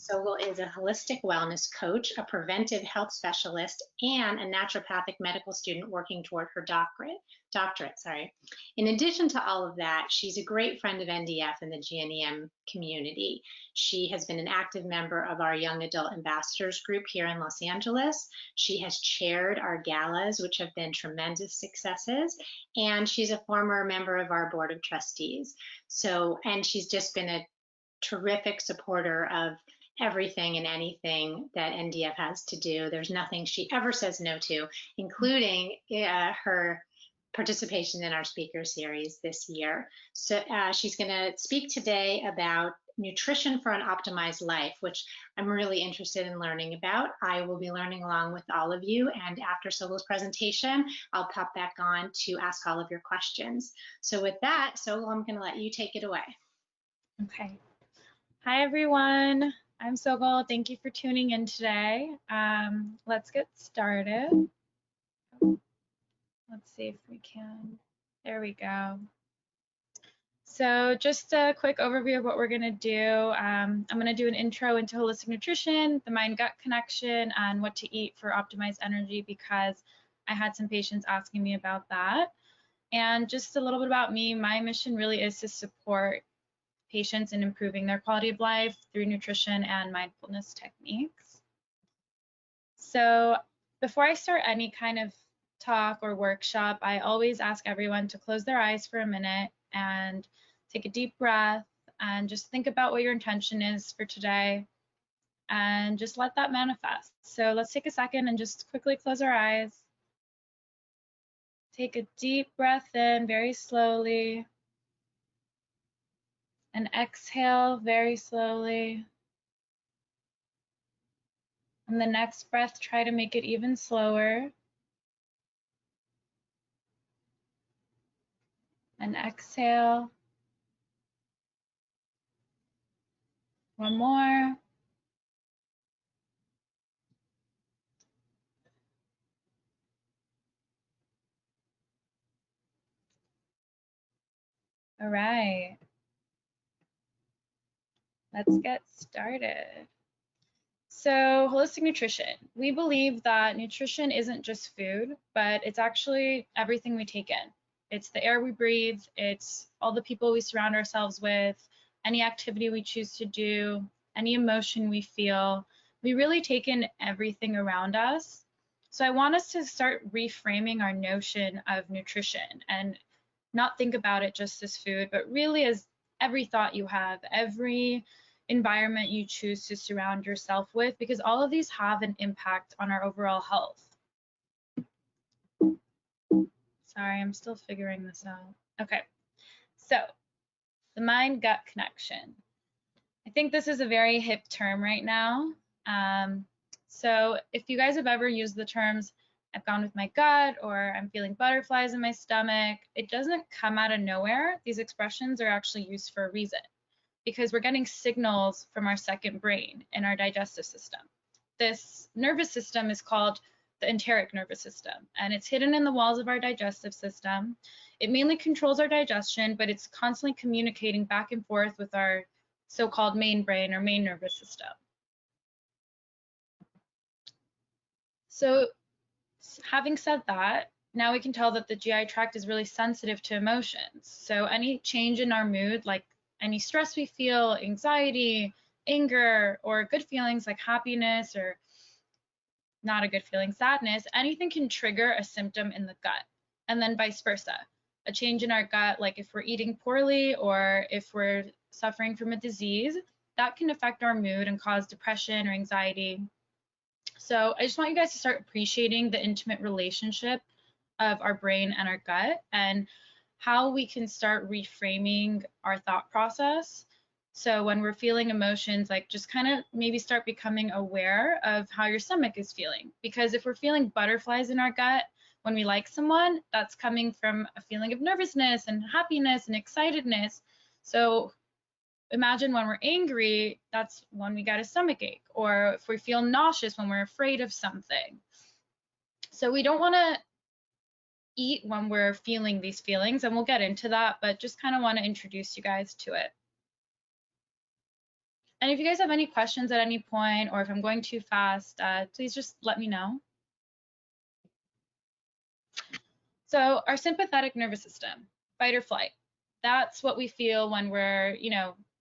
Sogol is a holistic wellness coach, a preventive health specialist, and a naturopathic medical student working toward her doctorate. In addition to all of that, she's a great friend of NDF and the GNEM community. She has been an active member of our Young Adult Ambassadors group here in Los Angeles. She has chaired our galas, which have been tremendous successes, and she's a former member of our board of trustees. And she's just been a terrific supporter of everything and anything that NDF has to do. There's nothing she ever says no to, including her participation in our speaker series this year. So she's going to speak today about nutrition for an optimized life, which I'm really interested in learning about. I will be learning along with all of you, and after Sogol's presentation, I'll pop back on to ask all of your questions. So with that, Sogol, I'm going to let you take it away. Okay. Hi, everyone. I'm Sogol. Thank you for tuning in today. Let's get started. Let's see if we can. There we go. So just a quick overview of what we're going to do. I'm going to do an intro into holistic nutrition, the mind-gut connection, and what to eat for optimized energy, because I had some patients asking me about that. And just a little bit about me. My mission really is to support patients in improving their quality of life through nutrition and mindfulness techniques. So before I start any kind of talk or workshop, I always ask everyone to close their eyes for a minute and take a deep breath and just think about what your intention is for today and just let that manifest. So let's take a second and just quickly close our eyes. Take a deep breath in very slowly. And exhale very slowly. And the next breath, try to make it even slower. And exhale. One more. All right. Let's get started. So, holistic nutrition. We believe that nutrition isn't just food, but it's actually everything we take in. It's the air we breathe, it's all the people we surround ourselves with, any activity we choose to do, any emotion we feel. We really take in everything around us. So I want us to start reframing our notion of nutrition and not think about it just as food, but really as every thought you have, every environment you choose to surround yourself with, because all of these have an impact on our overall health. Sorry, I'm still figuring this out. Okay, so the mind-gut connection. I think this is a very hip term right now. So if you guys have ever used the terms, I've gone with my gut, or I'm feeling butterflies in my stomach, it doesn't come out of nowhere. These expressions are actually used for a reason, because we're getting signals from our second brain in our digestive system. This nervous system is called the enteric nervous system, and it's hidden in the walls of our digestive system. It mainly controls our digestion, but it's constantly communicating back and forth with our so-called main brain or main nervous system. So having said that, now we can tell that the GI tract is really sensitive to emotions. So any change in our mood, like any stress we feel, anxiety, anger, or good feelings like happiness, or not a good feeling, sadness, anything can trigger a symptom in the gut, and then vice versa. A change in our gut, like if we're eating poorly or if we're suffering from a disease, that can affect our mood and cause depression or anxiety. So I just want you guys to start appreciating the intimate relationship of our brain and our gut, and how we can start reframing our thought process. So when we're feeling emotions, like just kind of maybe start becoming aware of how your stomach is feeling. Because if we're feeling butterflies in our gut when we like someone, that's coming from a feeling of nervousness and happiness and excitedness. So imagine when we're angry, that's when we got a stomach ache, or if we feel nauseous when we're afraid of something. So we don't want to eat when we're feeling these feelings, and we'll get into that, but just kind of want to introduce you guys to it. And if you guys have any questions at any point, or if I'm going too fast, please just let me know. So our sympathetic nervous system, fight or flight, that's what we feel when we're,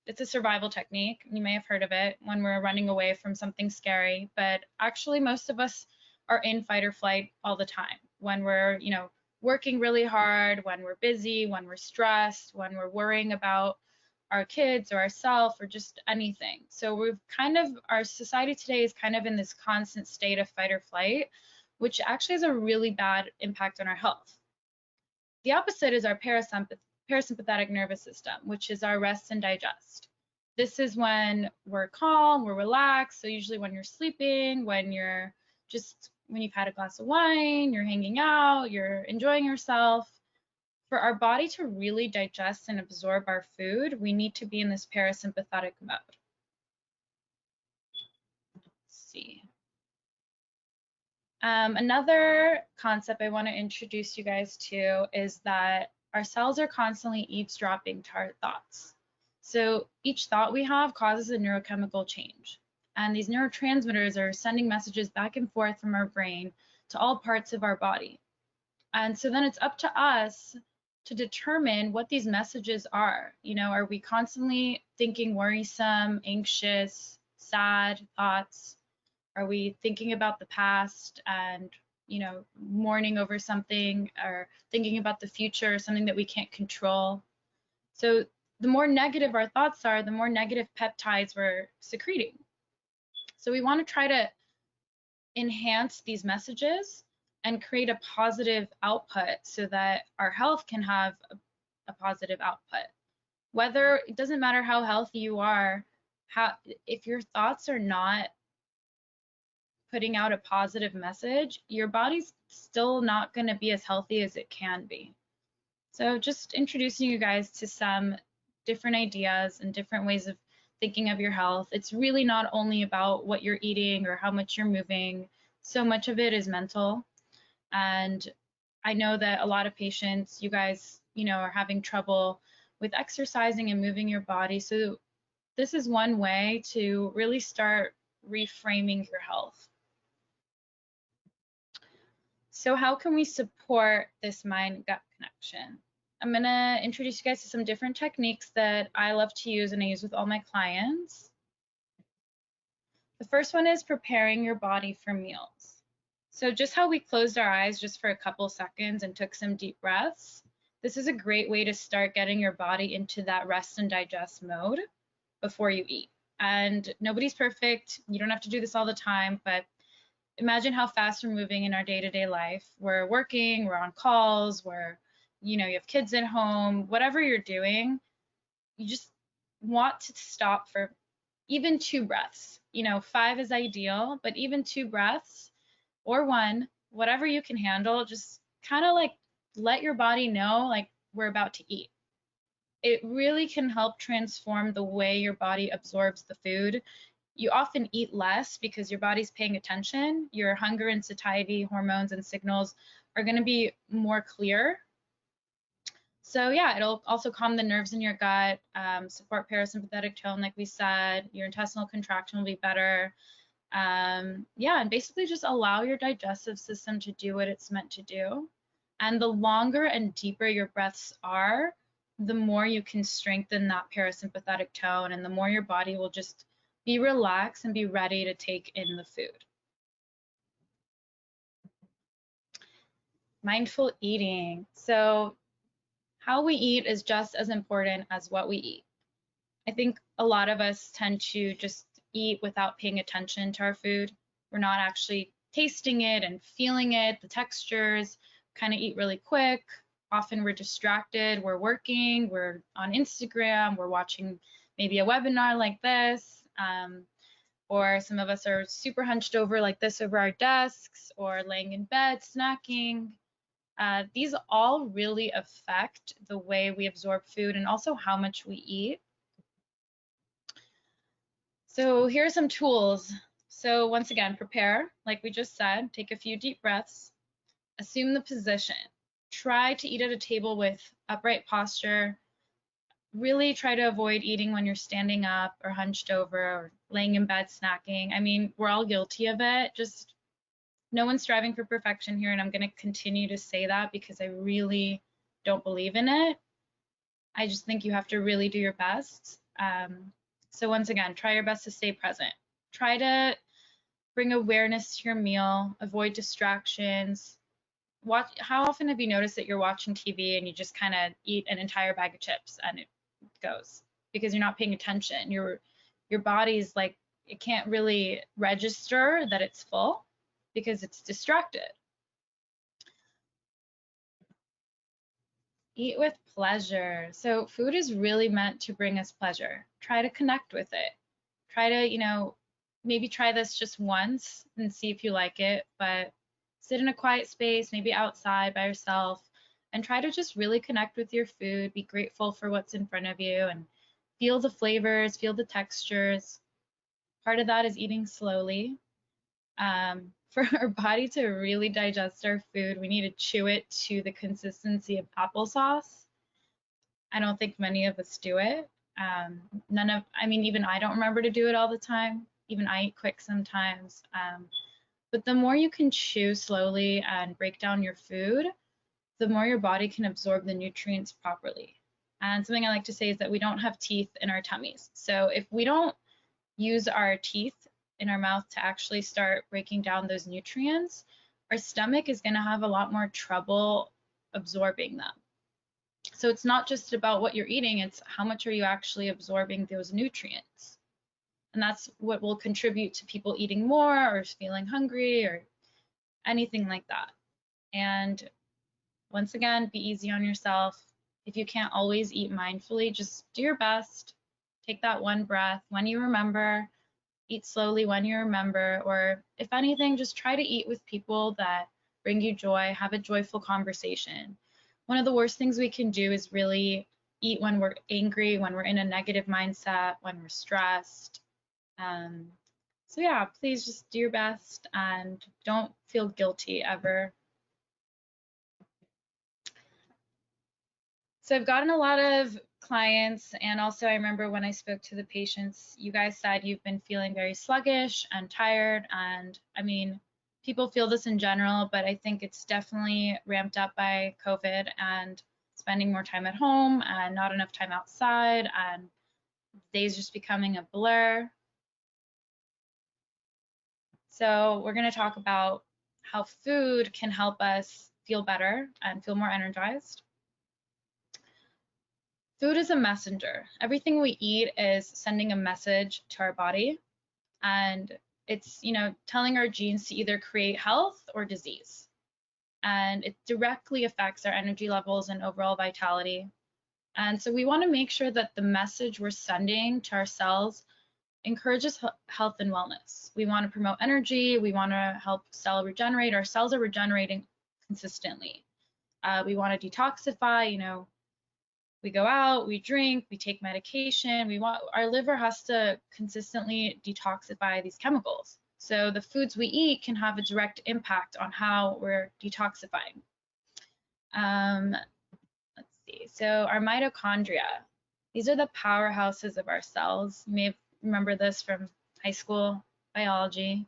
it's a survival technique. You may have heard of it when we're running away from something scary, but actually most of us are in fight or flight all the time when we're, working really hard, when we're busy, when we're stressed, when we're worrying about our kids or ourselves or just anything. So our society today is kind of in this constant state of fight or flight, which actually has a really bad impact on our health. The opposite is our parasympathetic nervous system, which is our rest and digest. This is when we're calm, we're relaxed. So usually when you're sleeping, when you've had a glass of wine, you're hanging out, you're enjoying yourself. For our body to really digest and absorb our food, we need to be in this parasympathetic mode. Let's see. Another concept I want to introduce you guys to is that our cells are constantly eavesdropping to our thoughts. So each thought we have causes a neurochemical change. And these neurotransmitters are sending messages back and forth from our brain to all parts of our body. And so then it's up to us to determine what these messages are. Are we constantly thinking worrisome, anxious, sad thoughts? Are we thinking about the past and, mourning over something, or thinking about the future, something that we can't control? So the more negative our thoughts are, the more negative peptides we're secreting. So we want to try to enhance these messages and create a positive output so that our health can have a positive output. It doesn't matter how healthy you are, if your thoughts are not putting out a positive message, your body's still not going to be as healthy as it can be. So just introducing you guys to some different ideas and different ways of thinking of your health. It's really not only about what you're eating or how much you're moving. So much of it is mental. And I know that a lot of patients, you guys, are having trouble with exercising and moving your body. So this is one way to really start reframing your health. So how can we support this mind-gut connection? I'm going to introduce you guys to some different techniques that I love to use and I use with all my clients. The first one is preparing your body for meals. So just how we closed our eyes just for a couple seconds and took some deep breaths, this is a great way to start getting your body into that rest and digest mode before you eat. And nobody's perfect. You don't have to do this all the time, but imagine how fast we're moving in our day-to-day life. We're working, we're on calls, you have kids at home, whatever you're doing, you just want to stop for even 2 breaths. 5 is ideal, but even 2 breaths or 1, whatever you can handle, just kind of let your body know we're about to eat. It really can help transform the way your body absorbs the food. You often eat less because your body's paying attention. Your hunger and satiety hormones and signals are going to be more clear. So yeah, it'll also calm the nerves in your gut, support parasympathetic tone, like we said. Your intestinal contraction will be better. And basically just allow your digestive system to do what it's meant to do. And the longer and deeper your breaths are, the more you can strengthen that parasympathetic tone, and the more your body will just be relaxed and be ready to take in the food. Mindful eating. So how we eat is just as important as what we eat. I think a lot of us tend to just eat without paying attention to our food. We're not actually tasting it and feeling it, the textures, kind of eat really quick. Often we're distracted, we're working, we're on Instagram, we're watching maybe a webinar like this, or some of us are super hunched over like this over our desks, or laying in bed, snacking. These all really affect the way we absorb food and also how much we eat. So here are some tools. So once again, prepare, like we just said, take a few deep breaths, assume the position. Try to eat at a table with upright posture. really try to avoid eating when you're standing up or hunched over or laying in bed snacking. I mean, we're all guilty of it. Just no one's striving for perfection here, and I'm going to continue to say that because I really don't believe in it. I just think you have to really do your best. So once again, try your best to stay present. Try to bring awareness to your meal, avoid distractions. How often have you noticed that you're watching TV and you just kind of eat an entire bag of chips and it goes because you're not paying attention? Your body's like, it can't really register that it's full because it's distracted. Eat with pleasure. So food is really meant to bring us pleasure. Try to connect with it. Try to, maybe try this just once and see if you like it, but sit in a quiet space, maybe outside by yourself, and try to just really connect with your food. Be grateful for what's in front of you and feel the flavors, feel the textures. Part of that is eating slowly. For our body to really digest our food, we need to chew it to the consistency of applesauce. I don't think many of us do it. Even I don't remember to do it all the time. Even I eat quick sometimes. But the more you can chew slowly and break down your food, the more your body can absorb the nutrients properly. And something I like to say is that we don't have teeth in our tummies. So if we don't use our teeth in our mouth to actually start breaking down those nutrients, our stomach is going to have a lot more trouble absorbing them. So it's not just about what you're eating, it's how much are you actually absorbing those nutrients. And that's what will contribute to people eating more or feeling hungry or anything like that. And once again, be easy on yourself. If you can't always eat mindfully, just do your best. Take that one breath when you remember. Eat slowly when you remember, or if anything, just try to eat with people that bring you joy. Have a joyful conversation. One of the worst things we can do is really eat when we're angry, when we're in a negative mindset, when we're stressed. So yeah, please just do your best and don't feel guilty ever. So I've gotten a lot of clients, and also I remember when I spoke to the patients, you guys said you've been feeling very sluggish and tired, and I mean, people feel this in general, but I think it's definitely ramped up by COVID and spending more time at home and not enough time outside and days just becoming a blur. So we're going to talk about how food can help us feel better and feel more energized. Food is a messenger. Everything we eat is sending a message to our body, and it's, telling our genes to either create health or disease. And it directly affects our energy levels and overall vitality. And so we want to make sure that the message we're sending to our cells encourages health and wellness. We want to promote energy. We want to help cell regenerate. Our cells are regenerating consistently. We want to detoxify, we go out, we drink, we take medication. Our liver has to consistently detoxify these chemicals. So the foods we eat can have a direct impact on how we're detoxifying. Let's see. So our mitochondria, these are the powerhouses of our cells. You may remember this from high school biology.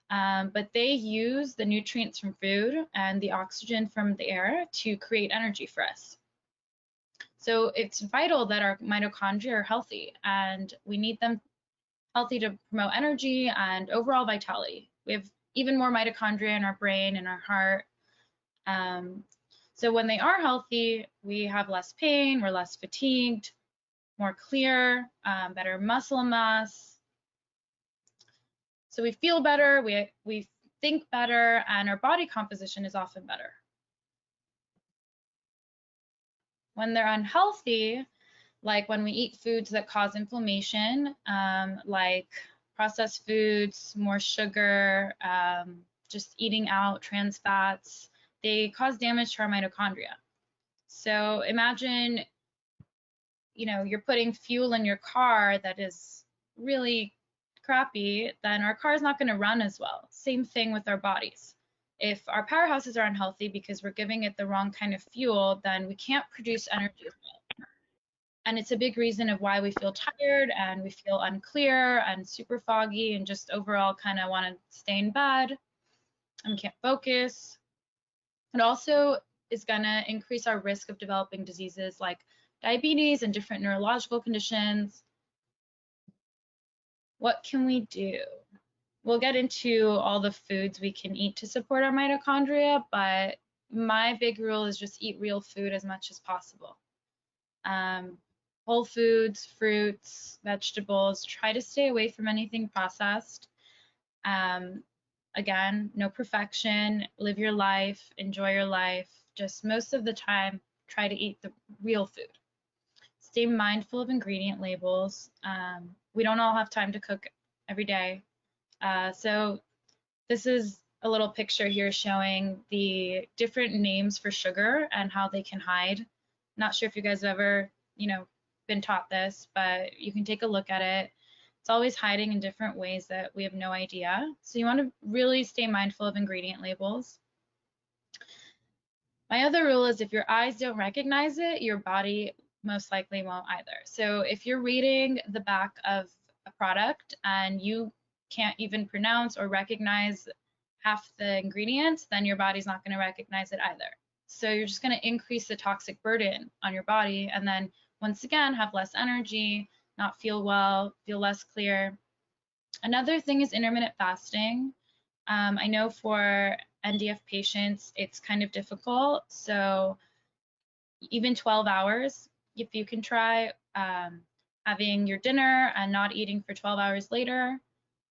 But they use the nutrients from food and the oxygen from the air to create energy for us. So it's vital that our mitochondria are healthy, and we need them healthy to promote energy and overall vitality. We have even more mitochondria in our brain and our heart. So when they are healthy, we have less pain, we're less fatigued, more clear, better muscle mass. So we feel better, we think better, and our body composition is often better. When they're unhealthy, like when we eat foods that cause inflammation, like processed foods, more sugar, just eating out, trans fats, they cause damage to our mitochondria. So imagine, you're putting fuel in your car that is really crappy, then our car is not going to run as well. Same thing with our bodies. If our powerhouses are unhealthy because we're giving it the wrong kind of fuel, then we can't produce energy as well. And it's a big reason of why we feel tired and we feel unclear and super foggy and just overall kind of want to stay in bed and can't focus. It also is going to increase our risk of developing diseases like diabetes and different neurological conditions. What can we do? We'll get into all the foods we can eat to support our mitochondria, but my big rule is just eat real food as much as possible. Whole foods, fruits, vegetables, try to stay away from anything processed. Again, no perfection, live your life, enjoy your life. Just most of the time, try to eat the real food. Stay mindful of ingredient labels. We don't all have time to cook every day. So this is a little picture here showing the different names for sugar and how they can hide. Not sure if you guys have ever, been taught this, but you can take a look at it. It's always hiding in different ways that we have no idea. So you want to really stay mindful of ingredient labels. My other rule is if your eyes don't recognize it, your body most likely won't either. So if you're reading the back of a product and you can't even pronounce or recognize half the ingredients, then your body's not going to recognize it either. So you're just going to increase the toxic burden on your body, and then once again have less energy, not feel well, feel less clear. Another thing is intermittent fasting. I know for NDF patients, it's kind of difficult. So even 12 hours, if you can try having your dinner and not eating for 12 hours later,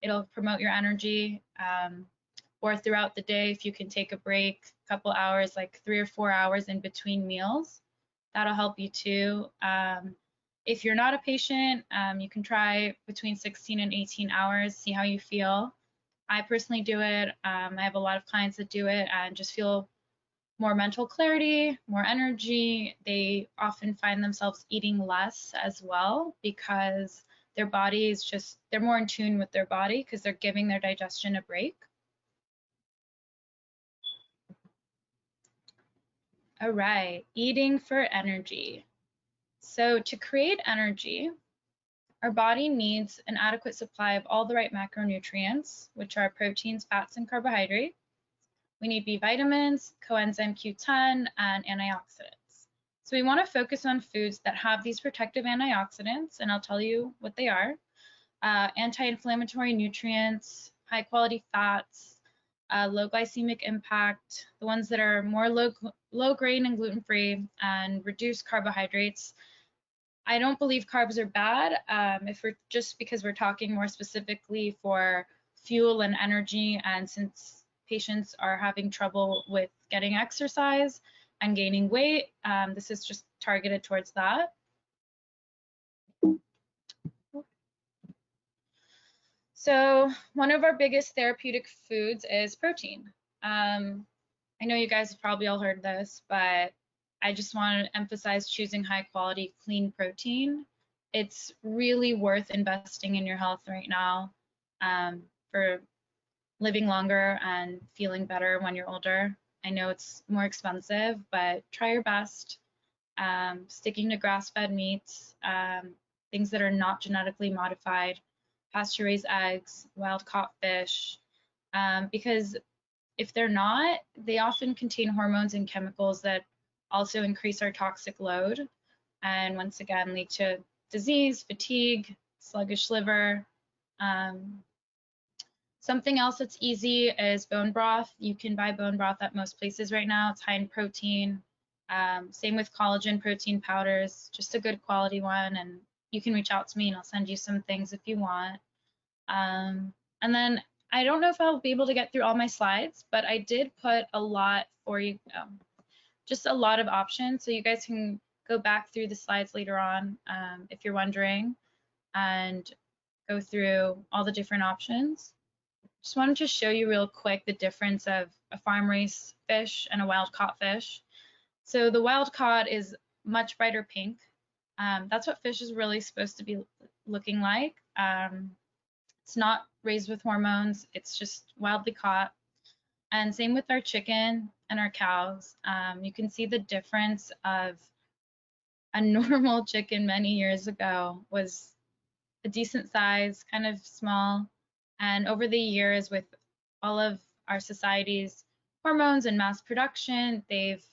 it'll promote your energy. Or throughout the day, if you can take a break, a couple hours, like 3 or 4 hours in between meals, that'll help you too. If you're not a patient, you can try between 16 and 18 hours, see how you feel. I personally do it. I have a lot of clients that do it and just feel more mental clarity, more energy. They often find themselves eating less as well because their body is just, they're more in tune with their body because they're giving their digestion a break. All right, eating for energy. So to create energy, our body needs an adequate supply of all the right macronutrients, which are proteins, fats, and carbohydrates. We need B vitamins, coenzyme Q10, and antioxidants. So we want to focus on foods that have these protective antioxidants, and I'll tell you what they are. Anti-inflammatory nutrients, high-quality fats, low glycemic impact, the ones that are more low grain and gluten-free, and reduced carbohydrates. I don't believe carbs are bad if we're just because we're talking more specifically for fuel and energy, and since patients are having trouble with getting exercise and gaining weight, this is just targeted towards that. So one of our biggest therapeutic foods is protein. I know you guys have probably all heard this, but I just want to emphasize choosing high quality, clean protein. It's really worth investing in your health right now for living longer and feeling better when you're older. I know it's more expensive, but try your best. Sticking to grass-fed meats, things that are not genetically modified, pasture-raised eggs, wild-caught fish, because if they're not, they often contain hormones and chemicals that also increase our toxic load and once again lead to disease, fatigue, sluggish liver. Something else that's easy is bone broth. You can buy bone broth at most places right now. It's high in protein. Same with collagen protein powders, just a good quality one. And you can reach out to me and I'll send you some things if you want. And then I don't know if I'll be able to get through all my slides, but I did put a lot for you, just a lot of options. So you guys can go back through the slides later on if you're wondering and go through all the different options. Just wanted to show you real quick the difference of a farm-raised fish and a wild-caught fish. So the wild-caught is much brighter pink. That's what fish is really supposed to be looking like. It's not raised with hormones, it's just wildly caught. And same with our chicken and our cows. You can see the difference of a normal chicken many years ago was a decent size, kind of small. And over the years, with all of our society's hormones and mass production, they've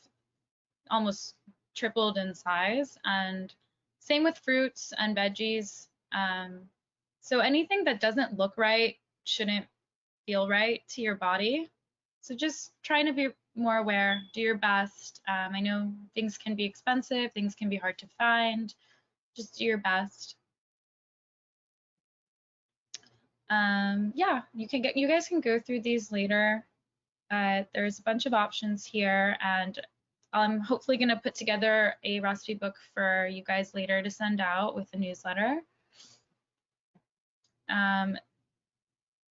almost tripled in size. And same with fruits and veggies. So anything that doesn't look right shouldn't feel right to your body. So just trying to be more aware, do your best. I know things can be expensive, things can be hard to find. Just do your best. Yeah, you guys can go through these later. There's a bunch of options here, and I'm hopefully going to put together a recipe book for you guys later to send out with a newsletter.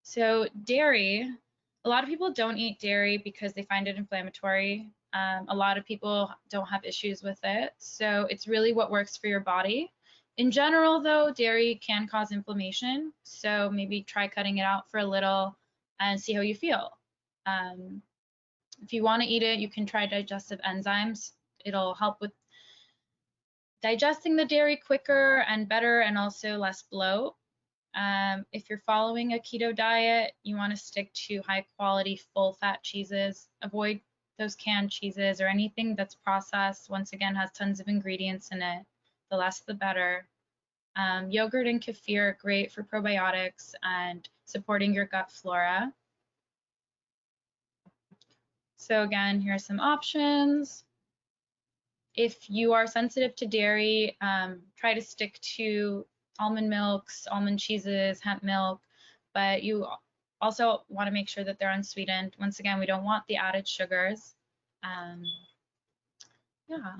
So dairy, a lot of people don't eat dairy because they find it inflammatory. A lot of people don't have issues with it. So it's really what works for your body. In general, though, dairy can cause inflammation. So maybe try cutting it out for a little and see how you feel. If you want to eat it, you can try digestive enzymes. It'll help with digesting the dairy quicker and better, and also less bloat. If you're following a keto diet, you want to stick to high quality full fat cheeses. Avoid those canned cheeses or anything that's processed. Once again, has tons of ingredients in it. The less the better. Yogurt and kefir are great for probiotics and supporting your gut flora. So again, here are some options. If you are sensitive to dairy, try to stick to almond milks, almond cheeses, hemp milk, but you also want to make sure that they're unsweetened. Once again, we don't want the added sugars. Yeah.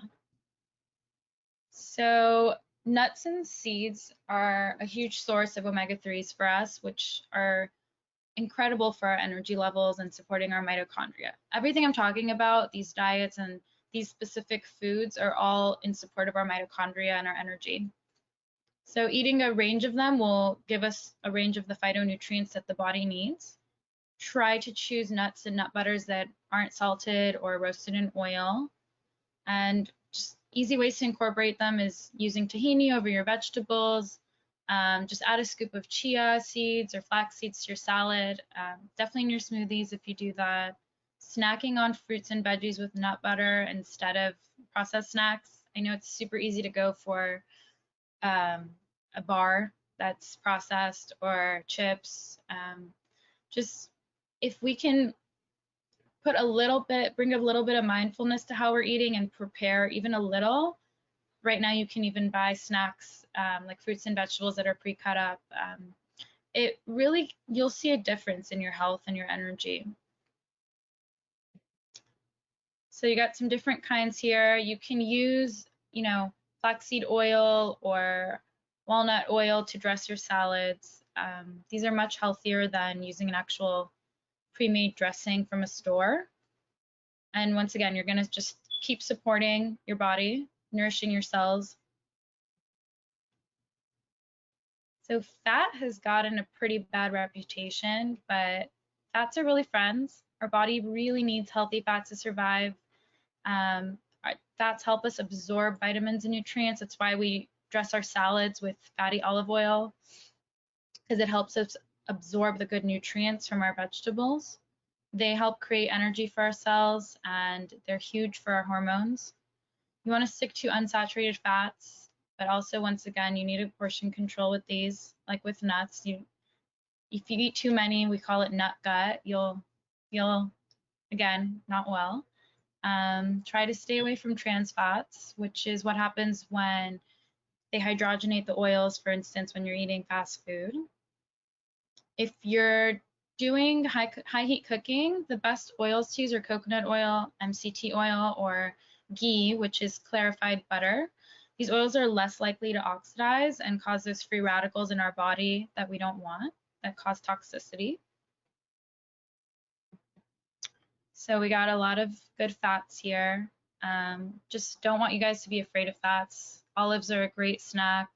So nuts and seeds are a huge source of omega-3s for us, which are incredible for our energy levels and supporting our mitochondria. Everything I'm talking about, these diets and these specific foods, are all in support of our mitochondria and our energy. So eating a range of them will give us a range of the phytonutrients that the body needs. Try to choose nuts and nut butters that aren't salted or roasted in oil. And just easy ways to incorporate them is using tahini over your vegetables. Just add a scoop of chia seeds or flax seeds to your salad. Definitely in your smoothies if you do that. Snacking on fruits and veggies with nut butter instead of processed snacks. I know it's super easy to go for a bar that's processed or chips. Just if we can put a little bit, bring a little bit of mindfulness to how we're eating and prepare even a little. Right now you can even buy snacks like fruits and vegetables that are pre-cut up. It really, you'll see a difference in your health and your energy. So you got some different kinds here. You can use, flaxseed oil or walnut oil to dress your salads. These are much healthier than using an actual pre-made dressing from a store. And once again, you're going to just keep supporting your body, nourishing your cells. So fat has gotten a pretty bad reputation, but fats are really friends. Our body really needs healthy fats to survive. Fats help us absorb vitamins and nutrients. That's why we dress our salads with fatty olive oil, because it helps us absorb the good nutrients from our vegetables. They help create energy for our cells, and they're huge for our hormones. You want to stick to unsaturated fats, but also, once again, you need a portion control with these. Like with nuts, if you eat too many, we call it nut gut, you'll feel, again, not well. Try to stay away from trans fats, which is what happens when they hydrogenate the oils, for instance, when you're eating fast food. If you're doing high heat cooking, the best oils to use are coconut oil, MCT oil, or ghee, which is clarified butter. These oils are less likely to oxidize and cause those free radicals in our body that we don't want, that cause toxicity. So we got a lot of good fats here. Just don't want you guys to be afraid of fats. Olives are a great snack.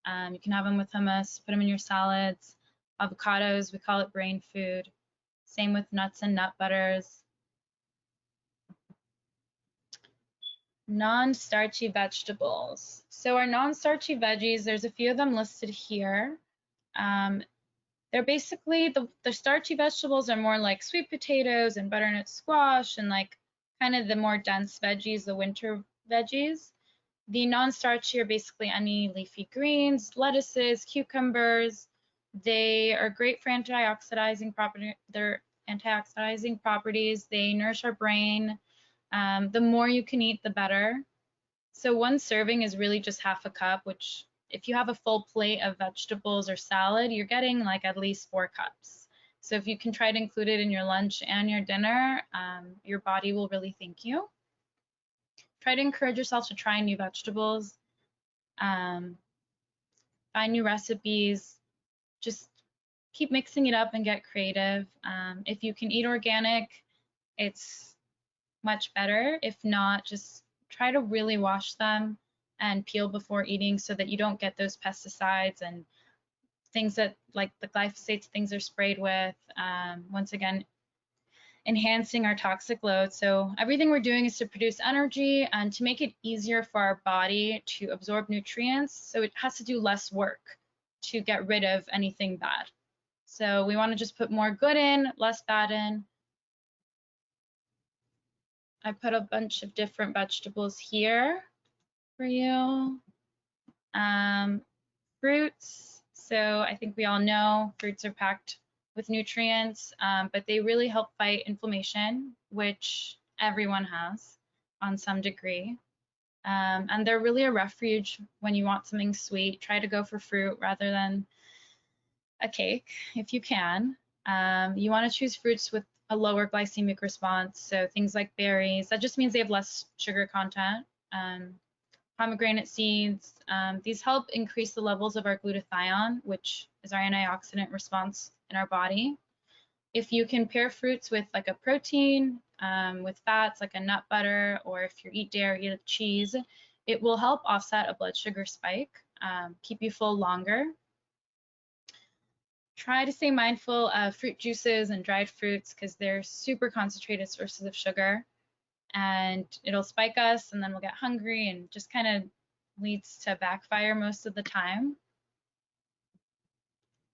You can have them with hummus, put them in your salads. Avocados, we call it brain food. Same with nuts and nut butters. Non-starchy vegetables. So our non-starchy veggies, there's a few of them listed here. They're basically, the starchy vegetables are more like sweet potatoes and butternut squash and like kind of the more dense veggies, the winter veggies. The non-starchy are basically any leafy greens, lettuces, cucumbers. They are great for antioxidizing properties. They nourish our brain. The more you can eat, the better. So one serving is really just half a cup, which if you have a full plate of vegetables or salad, you're getting like at least 4 cups. So if you can try to include it in your lunch and your dinner, your body will really thank you. Try to encourage yourself to try new vegetables, find new recipes, just keep mixing it up and get creative. If you can eat organic, it's much better. If not, just try to really wash them and peel before eating so that you don't get those pesticides and things that like the glyphosates things are sprayed with. Once again, enhancing our toxic load. So everything we're doing is to produce energy and to make it easier for our body to absorb nutrients. So it has to do less work to get rid of anything bad. So we want to just put more good in, less bad in. I put a bunch of different vegetables here for you. Fruits. So I think we all know fruits are packed with nutrients, but they really help fight inflammation, which everyone has on some degree. And they're really a refuge when you want something sweet. Try to go for fruit rather than a cake if you can. You want to choose fruits with a lower glycemic response, so things like berries. That just means they have less sugar content. Pomegranate seeds. These help increase the levels of our glutathione, which is our antioxidant response in our body. If you can pair fruits with like a protein, with fats like a nut butter, or if you eat dairy, cheese, it will help offset a blood sugar spike, keep you full longer. Try to stay mindful of fruit juices and dried fruits because they're super concentrated sources of sugar, and it'll spike us and then we'll get hungry and just kind of leads to backfire most of the time.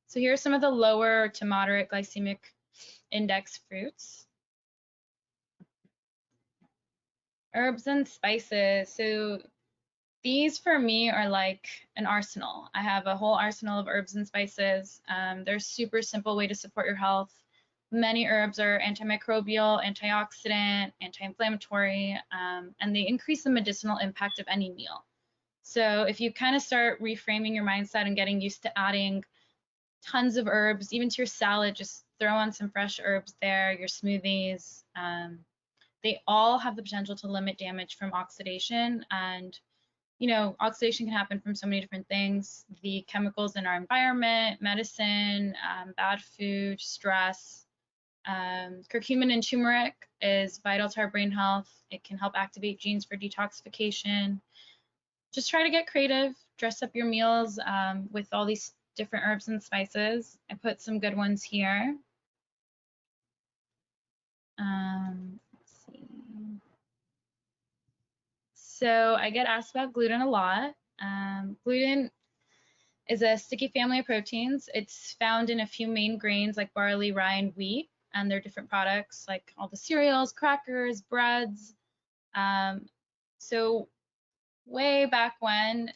So here are some of the lower to moderate glycemic index fruits. Herbs and spices. So these for me are like an arsenal. I have a whole arsenal of herbs and spices. They're a super simple way to support your health. Many herbs are antimicrobial, antioxidant, anti-inflammatory, and they increase the medicinal impact of any meal. So if you kind of start reframing your mindset and getting used to adding tons of herbs, even to your salad, just throw on some fresh herbs there, your smoothies. They all have the potential to limit damage from oxidation, and you know, oxidation can happen from so many different things. The chemicals in our environment, medicine, bad food, stress. Curcumin and turmeric is vital to our brain health. It can help activate genes for detoxification. Just try to get creative, dress up your meals with all these different herbs and spices. I put some good ones here. Let's see. So I get asked about gluten a lot. Gluten is a sticky family of proteins. It's found in a few main grains like barley, rye, and wheat, and they're different products like all the cereals, crackers, breads. So way back when,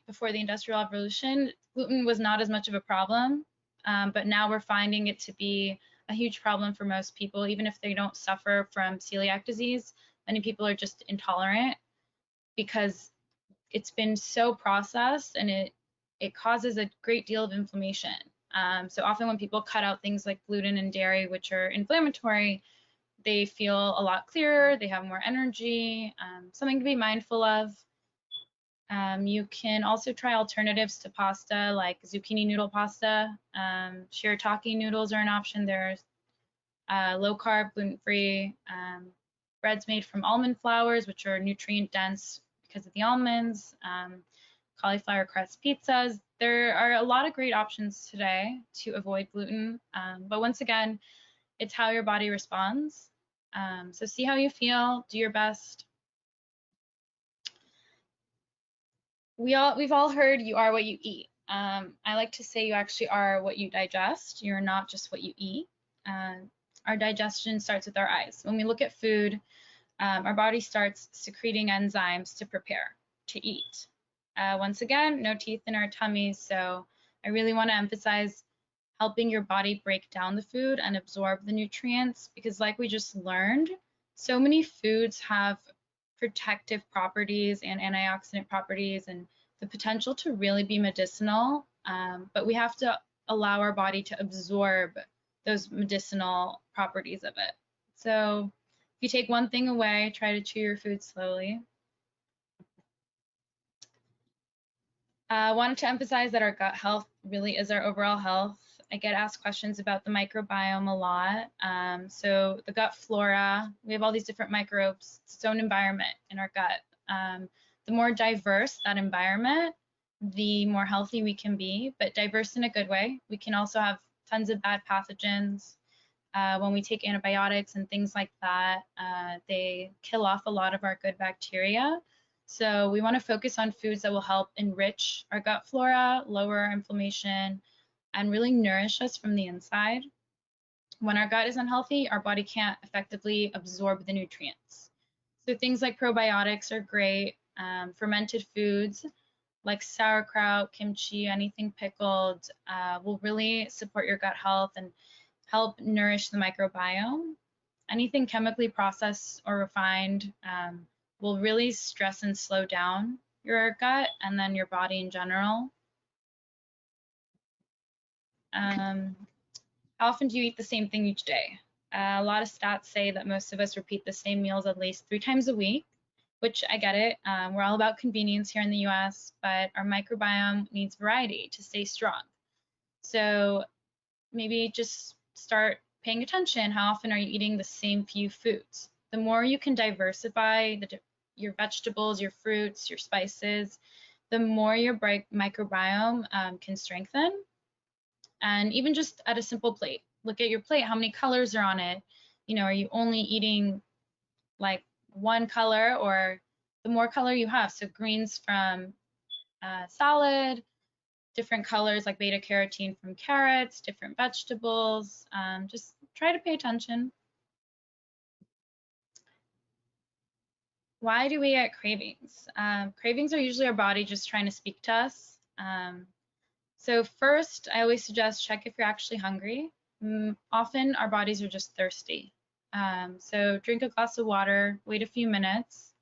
before the Industrial Revolution, gluten was not as much of a problem, but now we're finding it to be a huge problem for most people, even if they don't suffer from celiac disease. Many people are just intolerant because it's been so processed and it causes a great deal of inflammation. So often when people cut out things like gluten and dairy, which are inflammatory, they feel a lot clearer, they have more energy, something to be mindful of. You can also try alternatives to pasta like zucchini noodle pasta. Shirataki noodles are an option. They're low carb, gluten-free. Breads made from almond flours, which are nutrient dense because of the almonds. Cauliflower crust pizzas. There are a lot of great options today to avoid gluten, but once again, it's how your body responds. So see how you feel, do your best. we've all heard you are what you eat. I like to say you actually are what you digest. You're not just what you eat. Our digestion starts with our eyes. When we look at food, our body starts secreting enzymes to prepare to eat. Once again, no teeth in our tummies, so I really want to emphasize helping your body break down the food and absorb the nutrients, because like we just learned, so many foods have protective properties and antioxidant properties and the potential to really be medicinal, but we have to allow our body to absorb those medicinal properties of it. So if you take one thing away, try to chew your food slowly. I wanted to emphasize that our gut health really is our overall health. I get asked questions about the microbiome a lot. So the gut flora, we have all these different microbes, it's its own environment in our gut. The more diverse that environment, the more healthy we can be, but diverse in a good way. We can also have tons of bad pathogens. When we take antibiotics and things like that, they kill off a lot of our good bacteria. So we want to focus on foods that will help enrich our gut flora, lower inflammation, and really nourish us from the inside. When our gut is unhealthy, our body can't effectively absorb the nutrients. So things like probiotics are great. Fermented foods like sauerkraut, kimchi, anything pickled will really support your gut health and help nourish the microbiome. Anything chemically processed or refined will really stress and slow down your gut and then your body in general. How often do you eat the same thing each day? A lot of stats say that most of us repeat the same meals at least 3 times a week, which I get it. We're all about convenience here in the US, but our microbiome needs variety to stay strong. So maybe just start paying attention. How often are you eating the same few foods? The more you can diversify your vegetables, your fruits, your spices, the more your microbiome can strengthen. And even just at a simple plate, look at your plate, how many colors are on it? You know, are you only eating like one color, or the more color you have? So greens from salad, different colors like beta carotene from carrots, different vegetables. Just try to pay attention. Why do we get cravings? Cravings are usually our body just trying to speak to us. So first, I always suggest check if you're actually hungry. Often our bodies are just thirsty. So drink a glass of water, wait a few minutes,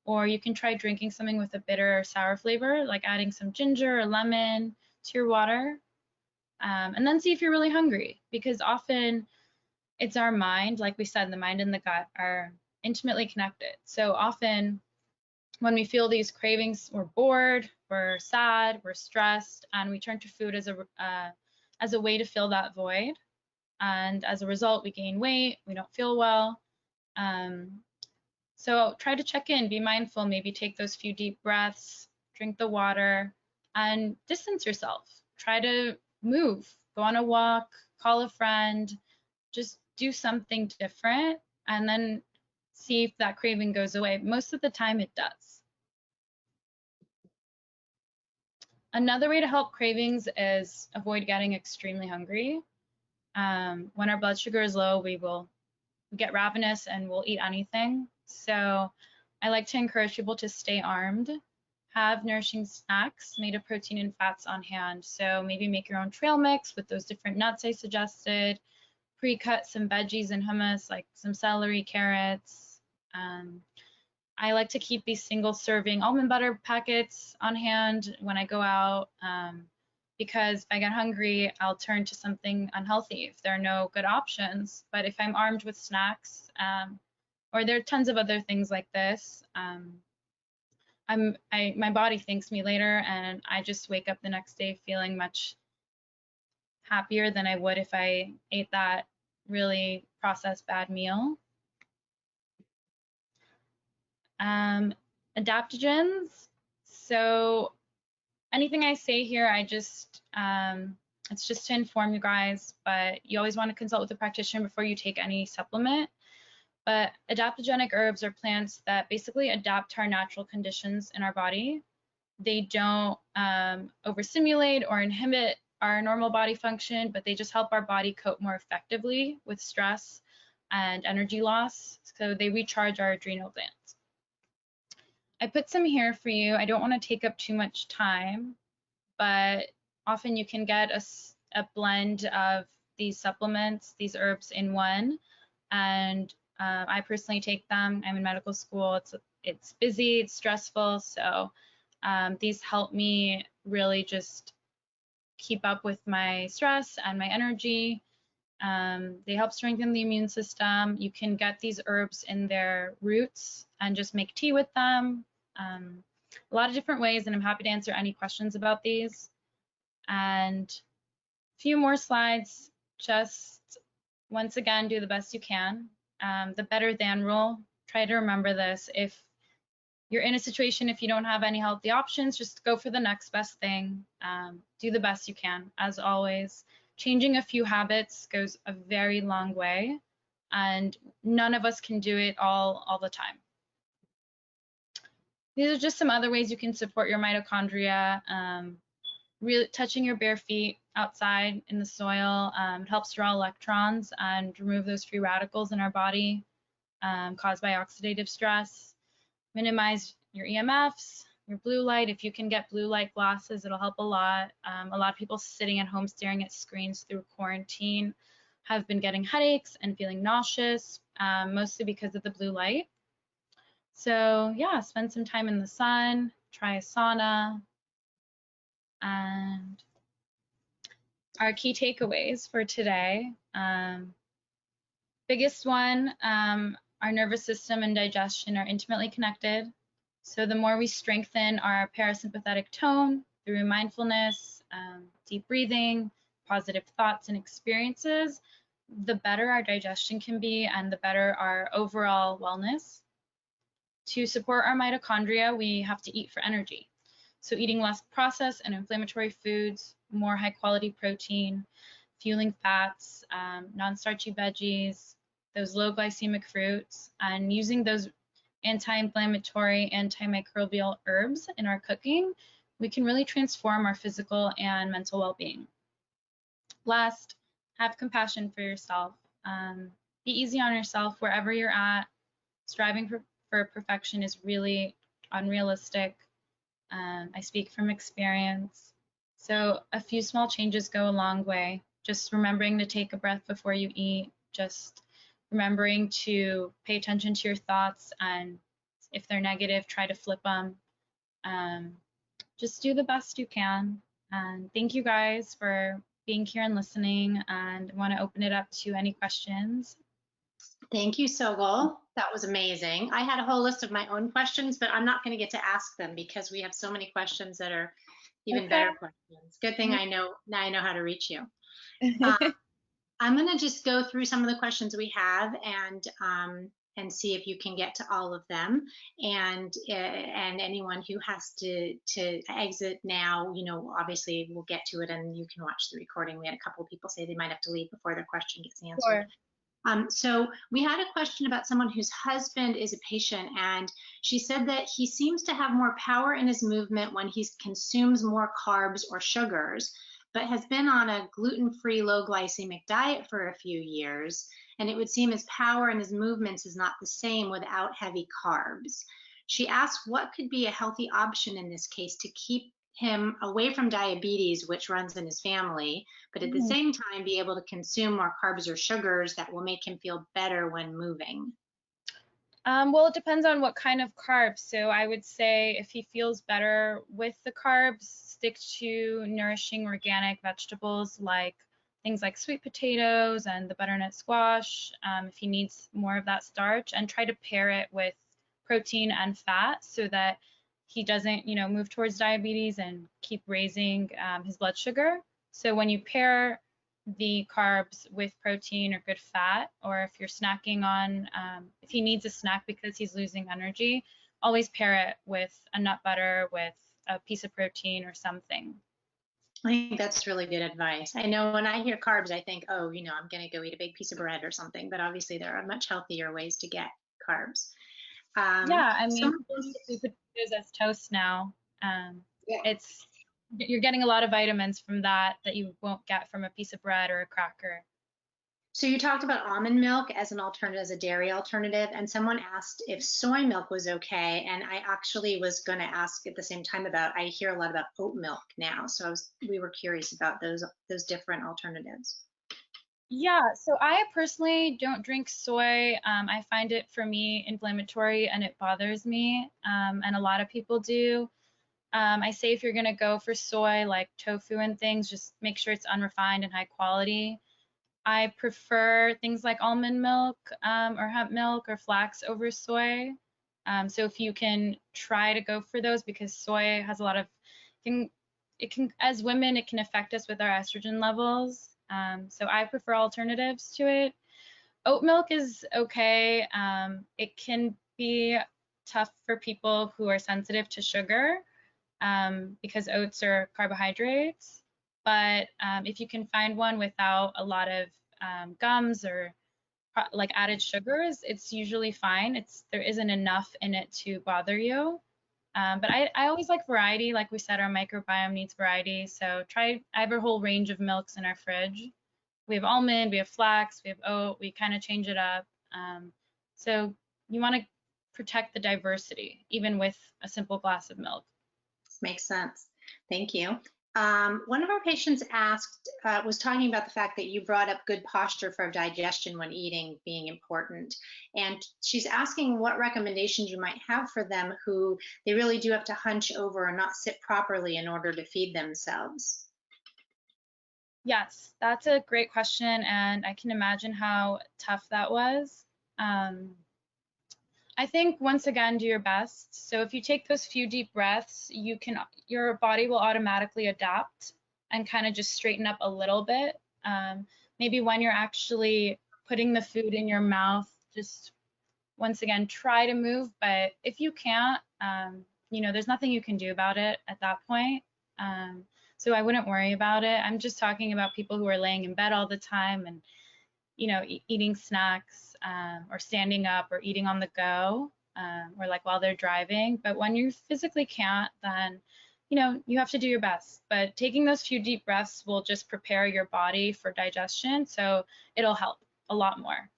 or you can try drinking something with a bitter or sour flavor, like adding some ginger or lemon to your water, and then see if you're really hungry, because often it's our mind, like we said, the mind and the gut are intimately connected. So often when we feel these cravings, we're bored, we're sad, we're stressed, and we turn to food as a way to fill that void. And as a result, we gain weight, we don't feel well. So try to check in, be mindful, maybe take those few deep breaths, drink the water, and distance yourself. Try to move, go on a walk, call a friend, just do something different, and then see if that craving goes away. Most of the time it does. Another way to help cravings is avoid getting extremely hungry. When our blood sugar is low, we get ravenous and we'll eat anything. So I like to encourage people to stay armed, have nourishing snacks made of protein and fats on hand. So maybe make your own trail mix with those different nuts I suggested, pre-cut some veggies and hummus like some celery, carrots. I like to keep these single serving almond butter packets on hand when I go out, because if I get hungry, I'll turn to something unhealthy if there are no good options. But if I'm armed with snacks, or there are tons of other things like this, my body thanks me later, and I just wake up the next day feeling much happier than I would if I ate that really processed bad meal. Adaptogens. So anything I say here, it's just to inform you guys, but you always want to consult with a practitioner before you take any supplement. But adaptogenic herbs are plants that basically adapt to our natural conditions in our body. They don't overstimulate or inhibit our normal body function, but they just help our body cope more effectively with stress and energy loss. So they recharge our adrenal glands. I put some here for you. I don't want to take up too much time, but often you can get a blend of these supplements, these herbs in one. And I personally take them. I'm in medical school. It's busy, it's stressful. So these help me really just keep up with my stress and my energy. They help strengthen the immune system. You can get these herbs in their roots and just make tea with them. A lot of different ways, and I'm happy to answer any questions about these. And a few more slides. Just once again, do the best you can. The better than rule. Try to remember this. If you're in a situation, if you don't have any healthy options, just go for the next best thing. Do the best you can, as always. Changing a few habits goes a very long way, and none of us can do it all the time. These are just some other ways you can support your mitochondria. Really touching your bare feet outside in the soil helps draw electrons and remove those free radicals in our body caused by oxidative stress. Minimize your EMFs, your blue light. If you can get blue light glasses, it'll help a lot. A lot of people sitting at home staring at screens through quarantine have been getting headaches and feeling nauseous, mostly because of the blue light. So yeah, spend some time in the sun, try a sauna. And our key takeaways for today. Biggest one, our nervous system and digestion are intimately connected. So the more we strengthen our parasympathetic tone through mindfulness, deep breathing, positive thoughts and experiences, the better our digestion can be and the better our overall wellness. To support our mitochondria, we have to eat for energy. So eating less processed and inflammatory foods, more high quality protein, fueling fats, non-starchy veggies, those low glycemic fruits, and using those anti-inflammatory, antimicrobial herbs in our cooking, we can really transform our physical and mental well-being. Last, have compassion for yourself. Be easy on yourself wherever you're at. Striving for perfection is really unrealistic. I speak from experience. So a few small changes go a long way. Just remembering to take a breath before you eat, just remembering to pay attention to your thoughts, and if they're negative, try to flip them. Just do the best you can. And thank you guys for being here and listening, and I want to open it up to any questions. Thank you, Sogol. That was amazing. I had a whole list of my own questions, but I'm not going to get to ask them because we have so many questions that are even better questions. Good thing I know now I know how to reach you. I'm going to just go through some of the questions we have and see if you can get to all of them. And anyone who has to exit now, you know, obviously we'll get to it and you can watch the recording. We had a couple of people say they might have to leave before their question gets answered. Sure. So we had a question about someone whose husband is a patient, and she said that he seems to have more power in his movement when he consumes more carbs or sugars, but has been on a gluten-free, low glycemic diet for a few years, and it would seem his power and his movements is not the same without heavy carbs. She asked what could be a healthy option in this case to keep him away from diabetes, which runs in his family, but at the same time be able to consume more carbs or sugars that will make him feel better when moving. Well, it depends on what kind of carbs. So I would say if he feels better with the carbs, stick to nourishing organic vegetables like things like sweet potatoes and the butternut squash. If he needs more of that starch, and try to pair it with protein and fat so that he doesn't, you know, move towards diabetes and keep raising his blood sugar. So when you pair the carbs with protein or good fat, or if you're snacking on, if he needs a snack because he's losing energy, always pair it with a nut butter with a piece of protein or something. I think that's really good advice. I know when I hear carbs, I think, oh, you know, I'm going to go eat a big piece of bread or something, but obviously there are much healthier ways to get carbs. Yeah, I mean, people use sweet potatoes as toast now. you're getting a lot of vitamins from that you won't get from a piece of bread or a cracker. So you talked about almond milk as an alternative, as a dairy alternative, and someone asked if soy milk was okay. And I actually was going to ask at the same time about, I hear a lot about oat milk now. So we were curious about those different alternatives. Yeah, so I personally don't drink soy. I find it, for me, inflammatory and it bothers me, and a lot of people do. I say if you're gonna go for soy, like tofu and things, just make sure it's unrefined and high quality. I prefer things like almond milk, or hemp milk or flax over soy. So if you can try to go for those, because soy has a lot of, as women, it can affect us with our estrogen levels. So I prefer alternatives to it. Oat milk is okay. It can be tough for people who are sensitive to sugar, because oats are carbohydrates. But if you can find one without a lot of gums or like added sugars, it's usually fine. There isn't enough in it to bother you. But I always like variety. Like we said, our microbiome needs variety. So I have a whole range of milks in our fridge. We have almond, we have flax, we have oat. We kind of change it up. So you want to protect the diversity, even with a simple glass of milk. Makes sense. Thank you. One of our patients asked, was talking about the fact that you brought up good posture for digestion when eating being important. And she's asking what recommendations you might have for them who they really do have to hunch over and not sit properly in order to feed themselves. Yes, that's a great question, and I can imagine how tough that was. I think, once again, do your best. So if you take those few deep breaths, your body will automatically adapt and kind of just straighten up a little bit. Maybe when you're actually putting the food in your mouth, just once again, try to move. But if you can't, there's nothing you can do about it at that point. So I wouldn't worry about it. I'm just talking about people who are laying in bed all the time and, eating snacks, or standing up or eating on the go, or like while they're driving. But when you physically can't, then, you have to do your best. But taking those few deep breaths will just prepare your body for digestion. So it'll help a lot more.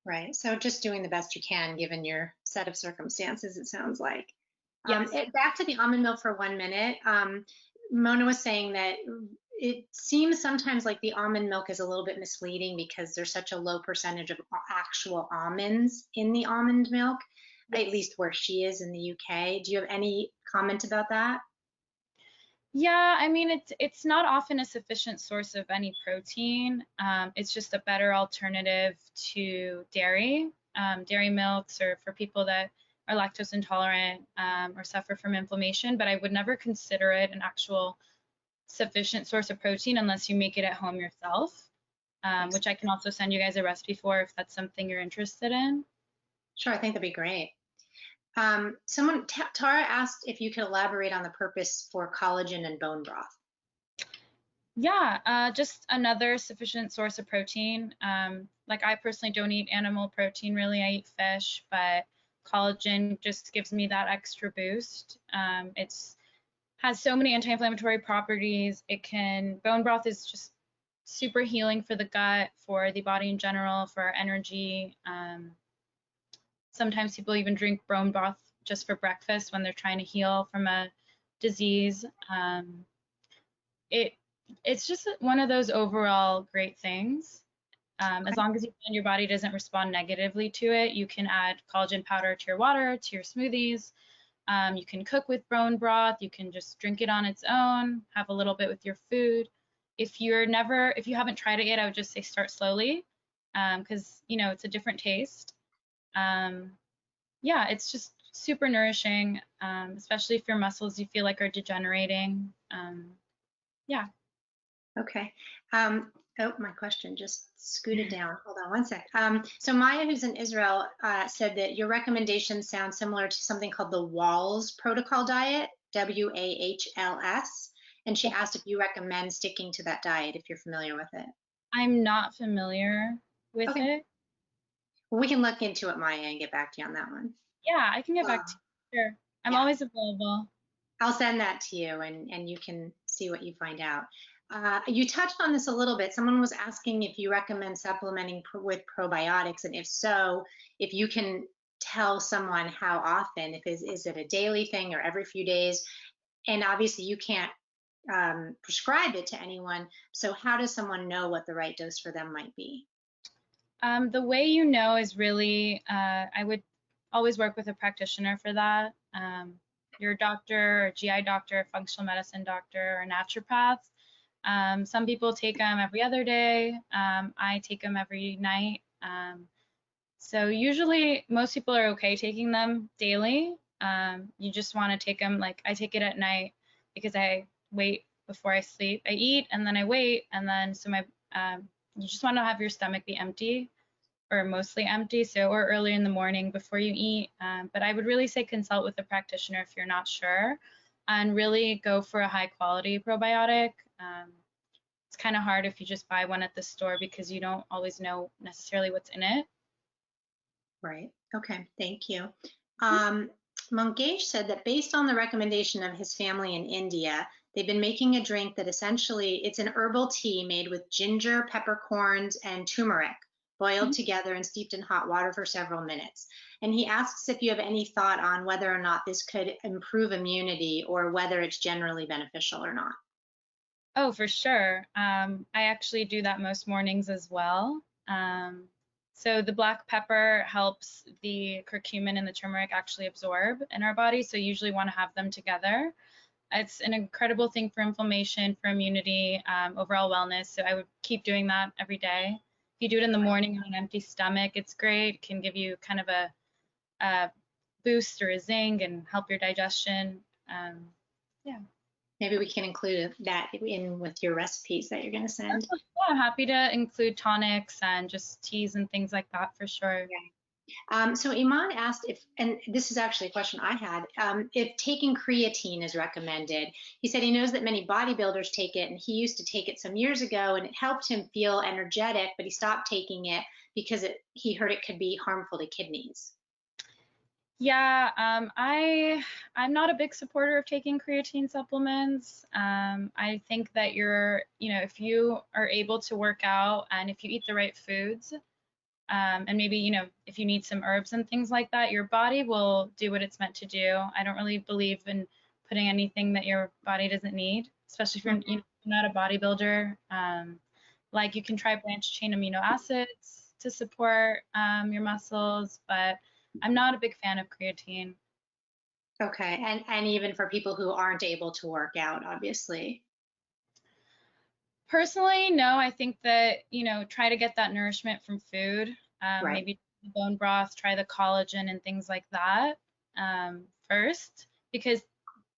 Right. So just doing the best you can given your set of circumstances, it sounds like. Yes. Back to the almond milk for 1 minute. Mona was saying that it seems sometimes like the almond milk is a little bit misleading because there's such a low percentage of actual almonds in the almond milk, at least where she is in the UK. Do you have any comment about that? Yeah, I mean, it's not often a sufficient source of any protein. It's just a better alternative to dairy. Dairy milks are for people that are lactose intolerant, or suffer from inflammation, but I would never consider it an actual sufficient source of protein unless you make it at home yourself, which I can also send you guys a recipe for if that's something you're interested in. Sure, I think that'd be great. Tara asked if you could elaborate on the purpose for collagen and bone broth. Yeah, just another sufficient source of protein. Like I personally don't eat animal protein really, I eat fish, but collagen just gives me that extra boost. It's has so many anti-inflammatory properties. Bone broth is just super healing for the gut, for the body in general, for our energy. Sometimes people even drink bone broth just for breakfast when they're trying to heal from a disease. It's just one of those overall great things. As long as you find your body doesn't respond negatively to it, you can add collagen powder to your water, to your smoothies. You can cook with bone broth. You can just drink it on its own, have a little bit with your food. If you haven't tried it yet, I would just say start slowly, because it's a different taste. Yeah, it's just super nourishing, especially if your muscles you feel like are degenerating. Yeah. Okay. Oh, my question just scooted down. Hold on one sec. So Maya, who's in Israel, said that your recommendations sound similar to something called the WAHLS protocol diet, WAHLS. And she asked if you recommend sticking to that diet if you're familiar with it. I'm not familiar with it. Well, we can look into it, Maya, and get back to you on that one. Yeah, I can get back to you. Sure. I'm always available. I'll send that to you, and you can see what you find out. You touched on this a little bit. Someone was asking if you recommend supplementing with probiotics, and if so, if you can tell someone how often. If is it a daily thing or every few days? And obviously, you can't prescribe it to anyone. So how does someone know what the right dose for them might be? The way you know is really, I would always work with a practitioner for that. Your doctor, or GI doctor, functional medicine doctor, or naturopath. Some people take them every other day. I take them every night. So usually most people are okay taking them daily. You just want to take them, like I take it at night because I wait before I sleep. I eat and then I wait, and then so my you just want to have your stomach be empty or mostly empty, so or early in the morning before you eat. But I would really say consult with a practitioner if you're not sure, and really go for a high quality probiotic. It's kind of hard if you just buy one at the store because you don't always know necessarily what's in it. Right. Okay. Thank you. Mangesh said that based on the recommendation of his family in India, they've been making a drink that essentially it's an herbal tea made with ginger, peppercorns, and turmeric boiled together and steeped in hot water for several minutes. And he asks if you have any thought on whether or not this could improve immunity or whether it's generally beneficial or not. Oh, for sure. I actually do that most mornings as well. So the black pepper helps the curcumin and the turmeric actually absorb in our body. So you usually want to have them together. It's an incredible thing for inflammation, for immunity, overall wellness. So I would keep doing that every day. If you do it in the morning on an empty stomach, it's great. It can give you kind of a boost or a zing and help your digestion. Yeah. Maybe we can include that in with your recipes that you're going to send. Yeah, happy to include tonics and just teas and things like that for sure. So Iman asked if, and this is actually a question I had, if taking creatine is recommended. He said he knows that many bodybuilders take it, and he used to take it some years ago, and it helped him feel energetic, but he stopped taking it because he heard it could be harmful to kidneys. Yeah, I'm not a big supporter of taking creatine supplements. I think that if you are able to work out and if you eat the right foods, and maybe, if you need some herbs and things like that, your body will do what it's meant to do. I don't really believe in putting anything that your body doesn't need, especially if you're not a bodybuilder. Like you can try branched chain amino acids to support your muscles, but I'm not a big fan of creatine. Okay, and even for people who aren't able to work out, obviously. Personally, no, I think that, try to get that nourishment from food. Right. Maybe bone broth, try the collagen and things like that first, because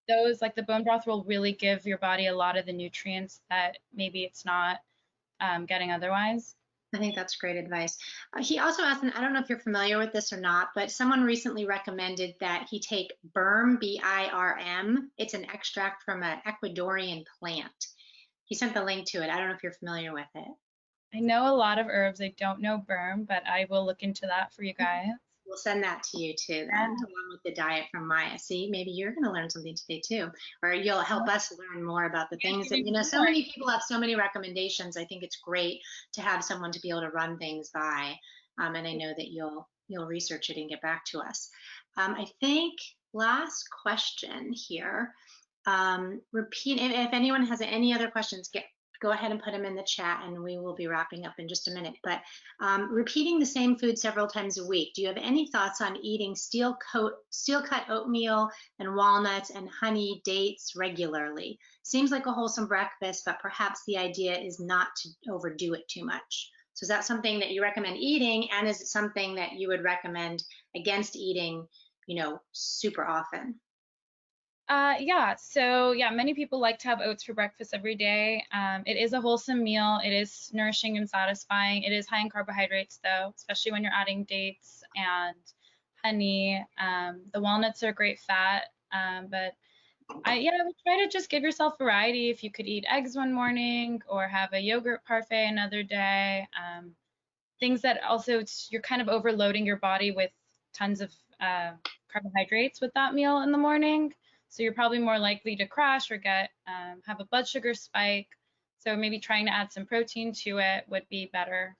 those, like the bone broth, will really give your body a lot of the nutrients that maybe it's not getting otherwise. I think that's great advice. He also asked, and I don't know if you're familiar with this or not, but someone recently recommended that he take BIRM, B-I-R-M. It's an extract from an Ecuadorian plant. He sent the link to it. I don't know if you're familiar with it. I know a lot of herbs. I don't know Burm, but I will look into that for you guys. We'll send that to you too, then, along with the diet from Maya. See, maybe you're going to learn something today too, or you'll help us learn more about the things that, so many people have so many recommendations. I think it's great to have someone to be able to run things by. And I know that you'll research it and get back to us. I think last question here. Repeat, if anyone has any other questions, go ahead and put them in the chat, and we will be wrapping up in just a minute. But repeating the same food several times a week, do you have any thoughts on eating steel-cut oatmeal and walnuts and honey dates regularly? Seems like a wholesome breakfast, but perhaps the idea is not to overdo it too much. So is that something that you recommend eating, and is it something that you would recommend against eating, super often? Many people like to have oats for breakfast every day. It is a wholesome meal. It is nourishing and satisfying. It is high in carbohydrates though, especially when you're adding dates and honey. The walnuts are great fat, but I would try to just give yourself variety. If you could eat eggs one morning or have a yogurt parfait another day, things that also you're kind of overloading your body with tons of carbohydrates with that meal in the morning. So you're probably more likely to crash or get have a blood sugar spike. So maybe trying to add some protein to it would be better.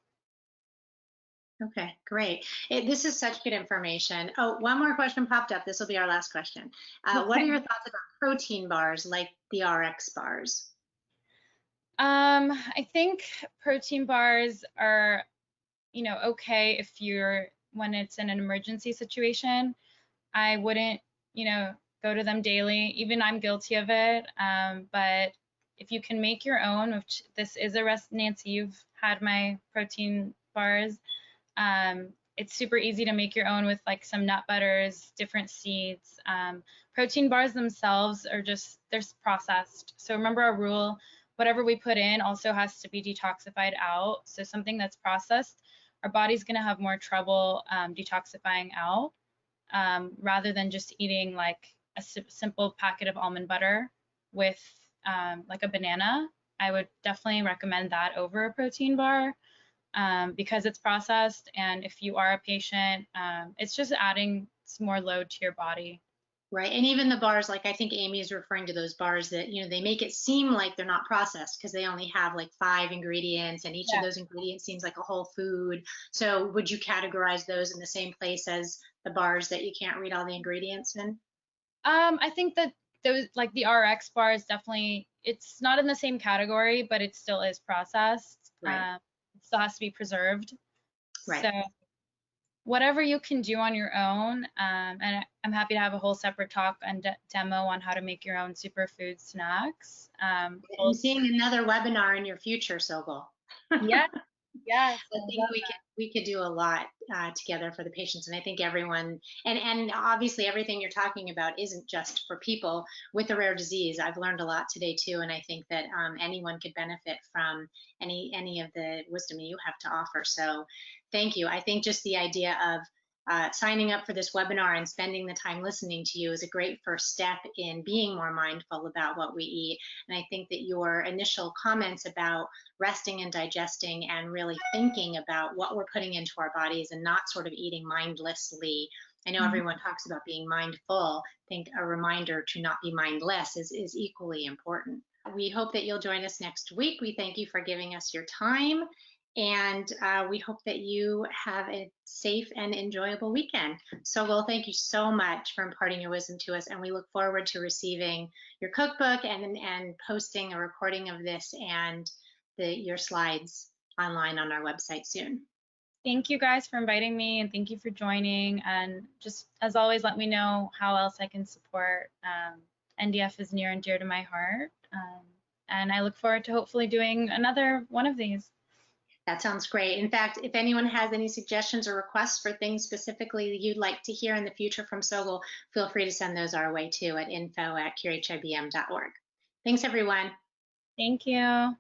Okay, great. This is such good information. Oh, one more question popped up. This will be our last question. What are your thoughts about protein bars like the RX bars? I think protein bars are, okay if when it's in an emergency situation. I wouldn't, go to them daily. Even I'm guilty of it. But if you can make your own, which this is a rest, Nancy, you've had my protein bars. It's super easy to make your own with like some nut butters, different seeds. Protein bars themselves are they're processed. So remember our rule, whatever we put in also has to be detoxified out. So something that's processed, our body's gonna have more trouble detoxifying out rather than just eating like a simple packet of almond butter with like a banana. I would definitely recommend that over a protein bar. Because it's processed, and if you are a patient, it's just adding some more load to your body. Right. And even the bars, like I think Amy is referring to those bars that, they make it seem like they're not processed because they only have like 5 ingredients and each of those ingredients seems like a whole food. So would you categorize those in the same place as the bars that you can't read all the ingredients in? I think that those, like the RX bars, definitely, it's not in the same category, but it still is processed. Right. It still has to be preserved. Right. So whatever you can do on your own, and I'm happy to have a whole separate talk and demo on how to make your own superfood snacks. I'm seeing another webinar in your future, Sogol. Yes, yes, I think we could do a lot together for the patients, and I think everyone, and obviously everything you're talking about isn't just for people with a rare disease. I've learned a lot today too, and I think that anyone could benefit from any of the wisdom you have to offer. So, thank you. I think just the idea of signing up for this webinar and spending the time listening to you is a great first step in being more mindful about what we eat. And I think that your initial comments about resting and digesting and really thinking about what we're putting into our bodies and not sort of eating mindlessly. I know everyone talks about being mindful. I think a reminder to not be mindless is equally important. We hope that you'll join us next week. We thank you for giving us your time. And we hope that you have a safe and enjoyable weekend. Sogol, thank you so much for imparting your wisdom to us. And we look forward to receiving your cookbook and posting a recording of this and your slides online on our website soon. Thank you guys for inviting me, and thank you for joining. And just as always, let me know how else I can support. NDF is near and dear to my heart. And I look forward to hopefully doing another one of these. That sounds great. In fact, if anyone has any suggestions or requests for things specifically you'd like to hear in the future from Sogol, feel free to send those our way too at info@curehibm.org. Thanks, everyone. Thank you.